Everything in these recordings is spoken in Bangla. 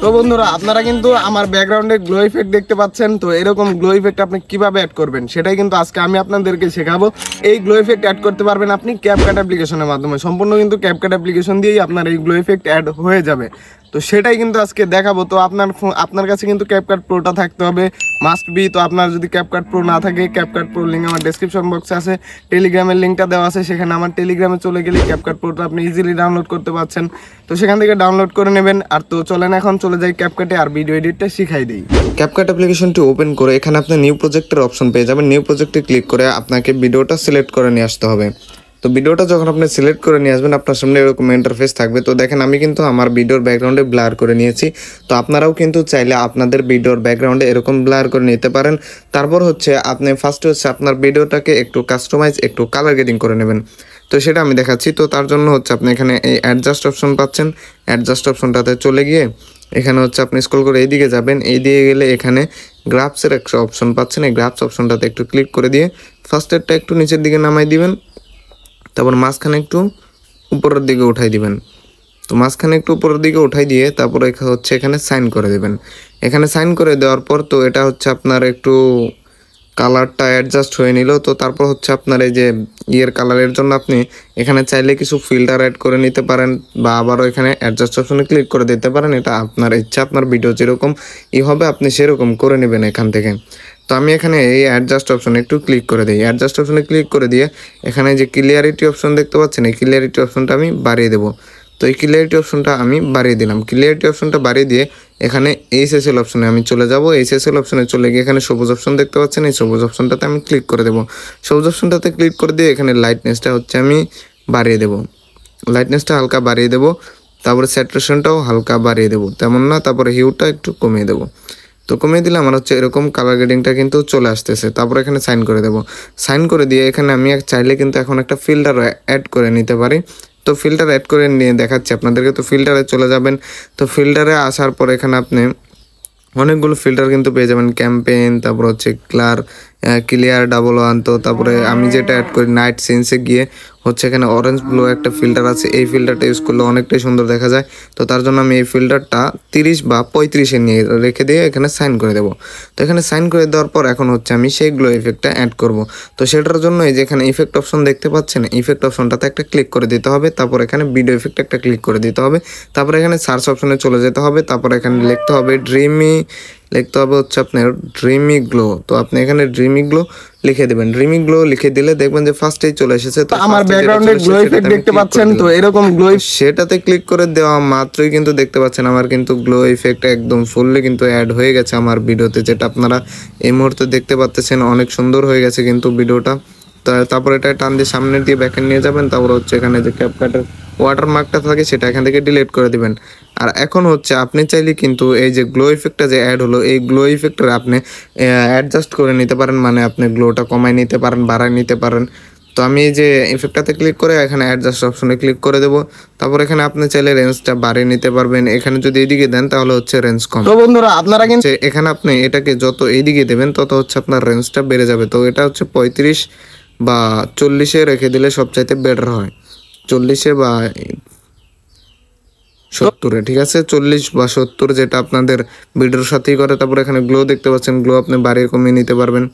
তো বন্ধুরা আপনারা কিন্তু আমার ব্যাকগ্রাউন্ডে গ্লো ইফেক্ট দেখতে পাচ্ছেন। তো এরকম গ্লো ইফেক্ট আপনি কিভাবে অ্যাড করবেন সেটাই কিন্তু আজকে আমি আপনাদেরকে শেখাবো। এই গ্লো ইফেক্ট অ্যাড করতে পারবেন আপনি ক্যাপকাট অ্যাপ্লিকেশনের মাধ্যমে। সম্পূর্ণ কিন্তু ক্যাপকাট অ্যাপ্লিকেশন দিয়েই আপনার এই গ্লো ইফেক্ট অ্যাড হয়ে যাবে। তো সেটাই কিন্তু আজকে দেখাবো। তো আপনার কাছে কিন্তু ক্যাপকাট প্রোটা থাকতে হবে, মাস্ট বি। তো আপনার যদি ক্যাপকাট প্রো না থাকে, ক্যাপকাট প্রো লিঙ্ক আমার ডেসক্রিপশন বক্সে আছে, টেলিগ্রামের লিঙ্কটা দেওয়া আছে, সেখানে আমার টেলিগ্রামে চলে গেলে ক্যাপকাট প্রোটা আপনি ইজিলি ডাউনলোড করতে পারছেন। তো সেখান থেকে ডাউনলোড করে নেবেন। আর তো চলেন এখন চলে যাই ক্যাপকাটে আর ভিডিও এডিটটা শিখাই দিই। ক্যাপকাট অ্যাপ্লিকেশনটি ওপেন করে এখানে আপনি নিউ প্রজেক্টের অপশন পেয়ে যাবেন। নিউ প্রজেক্টে ক্লিক করে আপনাকে ভিডিওটা সিলেক্ট করে নিয়ে আসতে হবে। তো ভিডিওটা যখন আপনি সিলেক্ট করে নিয়ে আসবেন আপনার সামনে এরকম ইন্টারফেস থাকবে। তো দেখেন আমি কিন্তু আমার ভিডিওর ব্যাকগ্রাউন্ডে ব্লার করে নিয়েছি। তো আপনারাও কিন্তু চাইলে আপনাদের ভিডিওর ব্যাকগ্রাউন্ডে এরকম ব্লার করে নিতে পারেন। তারপর হচ্ছে আপনি ফার্স্টে হচ্ছে আপনার ভিডিওটাকে একটু কাস্টমাইজ, একটু কালার গ্রেডিং করে নেবেন। তো সেটা আমি দেখাচ্ছি। তো তার জন্য হচ্ছে আপনি এখানে এই অ্যাডজাস্ট অপশন পাচ্ছেন। অ্যাডজাস্ট অপশনটাতে চলে গিয়ে এখানে হচ্ছে আপনি স্ক্রল করে এইদিকে যাবেন। এই দিকে গেলে এখানে গ্রাফসের একটা অপশন পাচ্ছেন। এই গ্রাফস অপশনটাতে একটু ক্লিক করে দিয়ে ফার্স্টেরটা একটু নিচের দিকে নামাই দিবেন। তারপর মাঝখানে একটু উপরের দিকে উঠাই দিবেন। তো মাঝখানে একটু উপরের দিকে উঠাই দিয়ে তারপর হচ্ছে এখানে সাইন করে দেবেন। এখানে সাইন করে দেওয়ার পর তো এটা হচ্ছে আপনার একটু কালারটা অ্যাডজাস্ট হয়ে নিল। তো তারপর হচ্ছে আপনার এই যে কালারের জন্য আপনি এখানে চাইলে কিছু ফিল্টার অ্যাড করে নিতে পারেন বা আবারও এখানে অ্যাডজাস্ট অপশনে ক্লিক করে দিতে পারেন। এটা আপনার ইচ্ছা, আপনার ভিডিও যেরকম হবে আপনি সেরকম করে নেবেন এখান থেকে। তো আমি এখানে এই অ্যাডজাস্ট অপশনে একটু ক্লিক করে দিই। অ্যাডজাস্ট অপশনে ক্লিক করে দিয়ে এখানে যে ক্লিয়ারিটি অপশন দেখতে পাচ্ছেন, এই ক্লিয়ারিটি অপশনটা আমি বাড়িয়ে দেবো। তো এই ক্লিয়ারিটি অপশনটা আমি বাড়িয়ে দিলাম। ক্লিয়ারিটি অপশনটা বাড়িয়ে দিয়ে এখানে এইচএসএল অপশনে আমি চলে যাব। এইচএসএল অপশনে চলে গিয়ে এখানে সবুজ অপশন দেখতে পাচ্ছেন, এই সবুজ অপশনটাতে আমি ক্লিক করে দেবো। সবুজ অপশনটাতে ক্লিক করে দিয়ে এখানে লাইটনেসটা হচ্ছে আমি বাড়িয়ে দেবো। লাইটনেসটা হালকা বাড়িয়ে দেবো। তারপরে স্যাচুরেশনটাও হালকা বাড়িয়ে দেবো, তেমন না। তারপরে হিউটা একটু কমিয়ে দেবো। তো কমিয়ে দিলে আমার হচ্ছে এরকম কালার গ্রেডিংটা কিন্তু চলে আসতেছে। তারপর এখানে সাইন করে দেবো। সাইন করে দিয়ে এখানে আমি চাইলে কিন্তু এখন একটা ফিল্টার অ্যাড করে নিতে পারি। তো ফিল্টার অ্যাড করে নিয়ে দেখাচ্ছি আপনাদেরকে। তো ফিল্টারে চলে যাবেন। তো ফিল্টারে আসার পর এখানে আপনি অনেকগুলো ফিল্টার কিন্তু পেয়ে যাবেন। ক্যাম্পেইন, তারপর হচ্ছে ক্লিয়ার 111। তো তারপরে আমি যেটা অ্যাড করি নাইট সিনসে গিয়ে হচ্ছে এখানে অরেঞ্জ ব্লু একটা ফিল্টার আছে। এই ফিল্টারটা ইউজ করলে অনেকটাই সুন্দর দেখা যায়। তো তার জন্য আমি এই ফিল্টারটা 30 বা 35-এ নিয়ে রেখে দিয়ে এখানে সাইন করে দেবো। তো এখানে সাইন করে দেওয়ার পর এখন হচ্ছে আমি সেই গ্লো ইফেক্টটা অ্যাড করব। তো সেটার জন্য এই যে এখানে ইফেক্ট অপশন দেখতে পাচ্ছেন, ইফেক্ট অপশনটাতে একটা ক্লিক করে দিতে হবে। তারপর এখানে ভিডিও ইফেক্ট একটা ক্লিক করে দিতে হবে। তারপর এখানে সার্চ অপশনে চলে যেতে হবে। তারপর এখানে লিখতে হবে হচ্ছে আপনার ড্রিমি গ্লো। তো আপনি এখানে ড্রিমি গ্লো লিখে দেবেন। ড্রিমি গ্লো লিখে দিলে দেখবেন যে ফার্স্টেই চলে এসেছে। তো আমার ব্যাকগ্রাউন্ডে গ্লো ইফেক্ট দেখতে পাচ্ছেন। তো এরকম গ্লো সেটাতে ক্লিক করে দেওয়া মাত্রই কিন্তু দেখতে পাচ্ছেন আমার কিন্তু গ্লো ইফেক্ট একদম ফুললি কিন্তু অ্যাড হয়ে গেছে আমার ভিডিওতে, যেটা আপনারা এই মুহূর্তে দেখতে পাচ্ছেন। অনেক সুন্দর হয়ে গেছে কিন্তু ভিডিওটা। তারপর এটা টান দিয়ে সামনের দিয়ে ব্যাকে নিয়ে যাবেন। তারপর হচ্ছে এখানে যে ক্যাপকাটের ওয়াটারমার্কটা থাকে সেটা এখান থেকে ডিলিট করে দিবেন। আর এখন হচ্ছে আপনি চাইলে কিন্তু এই যে গ্লো ইফেক্টটা যে অ্যাড হলো, এই গ্লো ইফেক্টটা আপনি অ্যাডজাস্ট করে নিতে পারেন। মানে আপনি গ্লোটা কমায় নিতে পারেন, বাড়ায় নিতে পারেন। তো আমি এই যে ইফেক্টটাতে ক্লিক করে এখানে অ্যাডজাস্ট অপশনে ক্লিক করে দেবো। তারপর এখানে আপনি চাইলে রেঞ্জটা বাড়িয়ে নিতে পারবেন। এখানে যদি এইদিকে দেন তাহলে হচ্ছে রেঞ্জ কম। তো বন্ধুরা আপনারা কিন্তু এখানে আপনি এটাকে যত এইদিকে দেবেন তত হচ্ছে আপনার রেঞ্জটা বেড়ে যাবে। তো এটা হচ্ছে 35 বা 40-এ রেখে দিলে সবচাইতে বেটার হয়। 40-এ বা 70-এ, ঠিক আছে? 40 বা 70 যেটা আপনাদের ভিডিওর সাথেই করে। তারপর এখানে গ্লো দেখতে পাচ্ছেন, গ্লো আপনি বাড়িয়ে কমিয়ে নিতে পারবেন।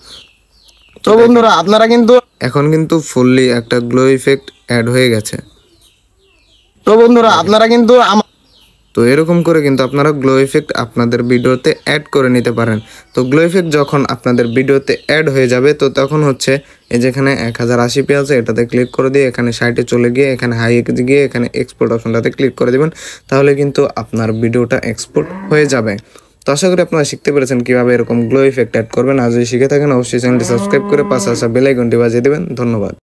তো বন্ধুরা আপনারা কিন্তু এখন কিন্তু ফুললি একটা গ্লো ইফেক্ট অ্যাড হয়ে গেছে। তো বন্ধুরা আপনারা কিন্তু তো এরকম করে কিন্তু আপনারা গ্লো ইফেক্ট আপনাদের ভিডিওতে অ্যাড করে নিতে পারেন। তো গ্লো ইফেক্ট যখন আপনাদের ভিডিওতে অ্যাড হয়ে যাবে তো তখন হচ্ছে এই যেখানে 1080p আছে এটাতে ক্লিক করে দিয়ে এখানে 60-এ চলে গিয়ে এখানে হাই গিয়ে এখানে এক্সপোর্ট অপশনটাতে ক্লিক করে দেবেন। তাহলে কিন্তু আপনার ভিডিওটা এক্সপোর্ট হয়ে যাবে। তো আশা করি আপনারা শিখতে পেরেছেন কীভাবে এরকম গ্লো ইফেক্ট অ্যাড করবেন। আর যদি শিখে থাকেন অবশ্যই চ্যানেলটি সাবস্ক্রাইব করে পাশে আসা বেল আইকনটি বাজিয়ে দেবেন। ধন্যবাদ।